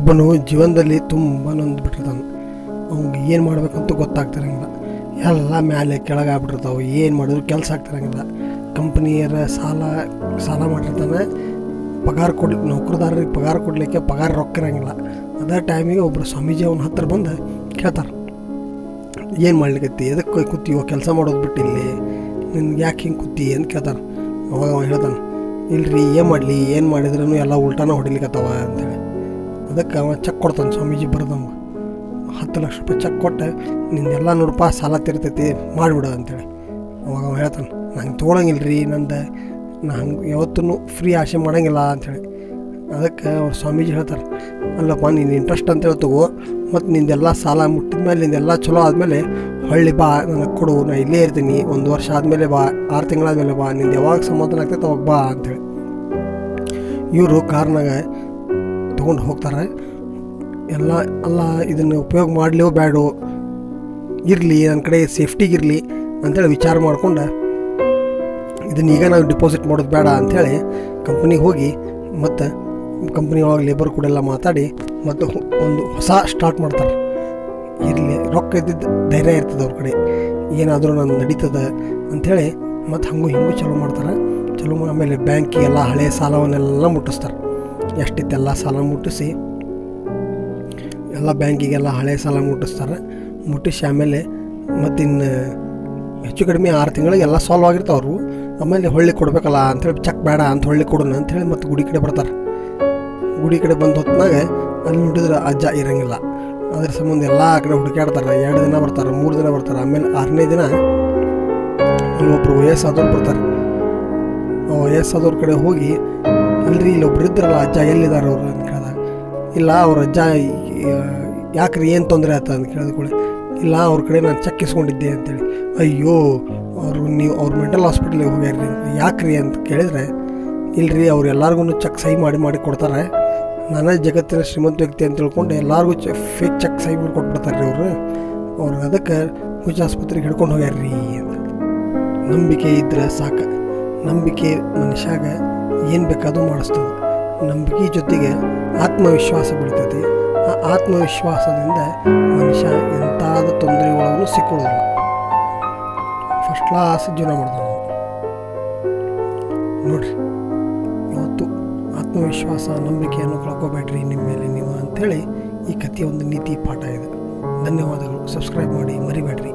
ಒಬ್ಬನು ಜೀವನದಲ್ಲಿ ತುಂಬ ನೊಂದ್ಬಿಟ್ಟಿರ್ತಾನೆ. ಅವ್ನಿಗೆ ಏನು ಮಾಡ್ಬೇಕಂತ ಗೊತ್ತಾಗ್ತಿರಂಗಿಲ್ಲ. ಎಲ್ಲ ಮೇಲೆ ಕೆಳಗೆ ಆಗ್ಬಿಟ್ಟಿರ್ತಾವೆ. ಏನು ಮಾಡಿದ್ರು ಕೆಲಸ ಆಗ್ತಿರಂಗಿಲ್ಲ. ಕಂಪ್ನಿಯರ ಸಾಲ ಮಾಡಿರ್ತಾನೆ. ನೌಕರದಾರರಿಗೆ ಪಗಾರ ಕೊಡಲಿಕ್ಕೆ ಪಗಾರ ರೊಕ್ಕ ಇರಂಗಿಲ್ಲ. ಅದೇ ಟೈಮಿಗೆ ಒಬ್ಬರು ಸ್ವಾಮೀಜಿ ಅವನ ಹತ್ರ ಬಂದು ಕೇಳ್ತಾರೆ, ಏನು ಮಾಡ್ಲಿಕ್ಕತ್ತಿ, ಎದಕ್ಕೆ ಕೂತೀವೋ, ಕೆಲಸ ಮಾಡೋದು ಬಿಟ್ಟಿಲ್ಲಿ, ನಿನ್ಗೆ ಯಾಕೆ ಹಿಂಗೆ ಕೂತಿ ಅಂತ ಕೇಳ್ತಾರೆ. ಅವಾಗ ಅವ ಹೇಳ್ತಾನೆ, ಇಲ್ರಿ ಏನು ಮಾಡಲಿ, ಏನು ಮಾಡಿದ್ರೂ ಎಲ್ಲ ಉಲ್ಟಾನ ಹೊಡಿಲಿಕ್ಕತ್ತವ ಅಂತೇಳಿ. ಅದಕ್ಕೆ ಅವ ಚೆಕ್ ಕೊಡ್ತಾನೆ ಸ್ವಾಮೀಜಿ ಬರೋದವ. 10 ಲಕ್ಷ ರೂಪಾಯಿ ಚೆಕ್ ಕೊಟ್ಟೆ, ನಿಂದೆಲ್ಲ ₹100 ಸಾಲ ತಿರ್ತೈತಿ ಮಾಡಿಬಿಡ ಅಂತೇಳಿ. ಅವಾಗ ಅವ ಹೇಳ್ತಾನೆ, ನಂಗೆ ತೊಗೊಳಂಗಿಲ್ರಿ, ನಾನು ಹಂಗೆ ಯಾವತ್ತೂ ಫ್ರೀ ಆಸೆ ಮಾಡೋಂಗಿಲ್ಲ ಅಂಥೇಳಿ. ಅದಕ್ಕೆ ಅವ್ರು ಸ್ವಾಮೀಜಿ ಹೇಳ್ತಾರೆ, ಅಲ್ಲಪ್ಪ ನೀನು ಇಂಟ್ರೆಸ್ಟ್ ಅಂತೇಳಿ ತಗೋ, ಮತ್ತು ನಿಂದೆಲ್ಲ ಸಾಲ ಮುಟ್ಟಿದ ಮೇಲೆ ನಿಂದೆಲ್ಲ ಚಲೋ ಆದಮೇಲೆ ಹೊಳ್ಳಿ ಬಾ, ನನಗೆ ಕೊಡು, ನಾನು ಇಲ್ಲೇ ಇರ್ತೀನಿ, 1 ವರ್ಷ ಆದಮೇಲೆ ಬಾ, 6 ತಿಂಗಳಾದಮೇಲೆ ಬಾ, ನಿಂದು ಯಾವಾಗ ಸಮಾಧಾನ ಆಗ್ತೈತೆ ಅವಾಗ ಬಾ ಅಂಥೇಳಿ. ಇವರು ಕಾರ್ನಾಗ ತೊಗೊಂಡು ಹೋಗ್ತಾರೆ. ಅಲ್ಲ ಇದನ್ನು ಉಪಯೋಗ ಮಾಡಲಿವೋ ಬೇಡೋ, ಇರಲಿ ನನ್ನ ಕಡೆ ಸೇಫ್ಟಿಗಿರಲಿ ಅಂಥೇಳಿ ವಿಚಾರ ಮಾಡ್ಕೊಂಡು ಇದನ್ನ ಈಗ ನಾವು ಡಿಪಾಸಿಟ್ ಮಾಡೋದು ಬೇಡ ಅಂಥೇಳಿ ಕಂಪ್ನಿಗೆ ಹೋಗಿ ಮತ್ತು ಕಂಪ್ನಿ ಒಳಗೆ ಲೇಬರ್ ಕೂಡ ಎಲ್ಲ ಮಾತಾಡಿ ಮತ್ತು ಒಂದು ಹೊಸ ಸ್ಟಾರ್ಟ್ ಮಾಡ್ತಾರೆ. ಇರಲಿ, ರೊಕ್ಕ ಇದ್ದಿದ್ದು ಧೈರ್ಯ ಇರ್ತದೆ ಅವ್ರ ಕಡೆ, ಏನಾದರೂ ನಾನು ನಡೀತದೆ ಅಂಥೇಳಿ ಮತ್ತು ಹಿಂಗೂ ಚಲೋ ಮಾಡ್ತಾರೆ. ಚಲೋ ಆಮೇಲೆ ಬ್ಯಾಂಕಿಗೆಲ್ಲ ಹಳೆಯ ಸಾಲವನ್ನೆಲ್ಲ ಮುಟ್ಟಿಸ್ತಾರೆ. ಎಷ್ಟಿತ್ತೆಲ್ಲ ಸಾಲ ಮುಟ್ಟಿಸಿ ಎಲ್ಲ ಬ್ಯಾಂಕಿಗೆಲ್ಲ ಹಳೆಯ ಸಾಲ ಮುಟ್ಟಿಸಿ ಆಮೇಲೆ ಮತ್ತಿನ್ನು ಹೆಚ್ಚು ಕಡಿಮೆ 6 ತಿಂಗಳಿಗೆ ಎಲ್ಲ ಸಾಲ್ವ್ ಆಗಿರ್ತಾವೆ ಅವರು. ಆಮೇಲೆ ಹೊಳ್ಳಿ ಕೊಡಬೇಕಲ್ಲ ಅಂಥೇಳಿ ಚೆಕ್ ಬೇಡ ಅಂತ ಹೊಳ್ಳಿ ಕೊಡೋಣ ಅಂಥೇಳಿ ಮತ್ತು ಗುಡಿ ಕಡೆ ಬರ್ತಾರೆ. ಗುಡಿ ಕಡೆ ಬಂದ ಹೊತ್ತಿನಾಗ ಅಲ್ಲಿ ನೋಡಿದ್ರೆ ಅಜ್ಜ ಇರೋಂಗಿಲ್ಲ. ಅದ್ರ ಸಂಬಂಧ ಎಲ್ಲ ಕಡೆ ಹುಡುಕಾಡ್ತಾರೆ. 2 ದಿನ ಬರ್ತಾರೆ, 3 ದಿನ ಬರ್ತಾರೆ. ಆಮೇಲೆ 6ನೇ ದಿನ ಅಲ್ಲೊಬ್ಬರು ವಯಸ್ಸಾದವ್ರು ಬರ್ತಾರೆ. ಆ ವಯಸ್ಸಾದವ್ರ ಕಡೆ ಹೋಗಿ, ಅಲ್ರಿ ಇಲ್ಲೊಬ್ರು ಇದ್ರಲ್ಲ ಅಜ್ಜ, ಎಲ್ಲಿದ್ದಾರೆ ಅವರು ಅಂತ ಕೇಳಿದಾಗ, ಇಲ್ಲ ಅವ್ರ ಅಜ್ಜ ಯಾಕ್ರಿ ಏನು ತೊಂದರೆ ಆಯ್ತು ಅಂತ ಕೇಳಿದ ಕೂಡ, ಇಲ್ಲ ಅವ್ರ ಕಡೆ ನಾನು ಚೆಕ್ ಇಸ್ಕೊಂಡಿದ್ದೆ ಅಂತೇಳಿ. ಅಯ್ಯೋ, ಅವ್ರು ಮೆಂಟಲ್ ಹಾಸ್ಪಿಟ್ಲಿಗೆ ಹೋಗ್ಯಾರ್ರಿ, ಯಾಕ್ರಿ ಅಂತ ಕೇಳಿದರೆ, ಇಲ್ರಿ ಅವ್ರು ಎಲ್ಲರಿಗೂ ಚೆಕ್ ಸಹಿ ಮಾಡಿ ಕೊಡ್ತಾರೆ, ನಾನೇ ಜಗತ್ತಿನ ಶ್ರೀಮಂತ ವ್ಯಕ್ತಿ ಅಂತ ತಿಳ್ಕೊಂಡು ಎಲ್ಲರಿಗೂ ಫೇಕ್ ಚೆಕ್ ಸಹಿ ಮಾಡಿ ಕೊಟ್ಬಿಡ್ತಾರೆ ರೀ ಅವ್ರು ಅದಕ್ಕೆ ಹುಚ್ಚ ಆಸ್ಪತ್ರೆಗೆ ಹಿಡ್ಕೊಂಡು ಹೋಗ್ಯಾರ್ರಿ ಅಂತ. ನಂಬಿಕೆ ಇದ್ದರೆ ಸಾಕು. ನಂಬಿಕೆ ಮನುಷ್ಯಾಗ ಏನು ಬೇಕಾದರೂ ಮಾಡಿಸ್ತದೆ. ನಂಬಿಕೆ ಜೊತೆಗೆ ಆತ್ಮವಿಶ್ವಾಸ ಬೆಳಿತೈತಿ. ಆ ಆತ್ಮವಿಶ್ವಾಸದಿಂದ ಮನುಷ್ಯ ಎಂಥಾದ ತೊಂದರೆಗಳನ್ನು ಸಿಕ್ಕೊಳ್ಳೋದಿಲ್ಲ. ಫಸ್ಟ್ ಕ್ಲಾಸ್ ಜೀವನ ಮಾಡ್ತಾನೆ ನೋಡ್ರಿ. ಇವತ್ತು ಆತ್ಮವಿಶ್ವಾಸ, ನಂಬಿಕೆಯನ್ನು ಕಳ್ಕೊಬೇಡ್ರಿ ನಿಮ್ಮ ಮೇಲೆ ನೀವು ಅಂಥೇಳಿ ಈ ಕಥೆಯ ಒಂದು ನೀತಿ ಪಾಠ ಇದೆ. ಧನ್ಯವಾದಗಳು. ಸಬ್ಸ್ಕ್ರೈಬ್ ಮಾಡಿ ಮರಿಬೇಡ್ರಿ.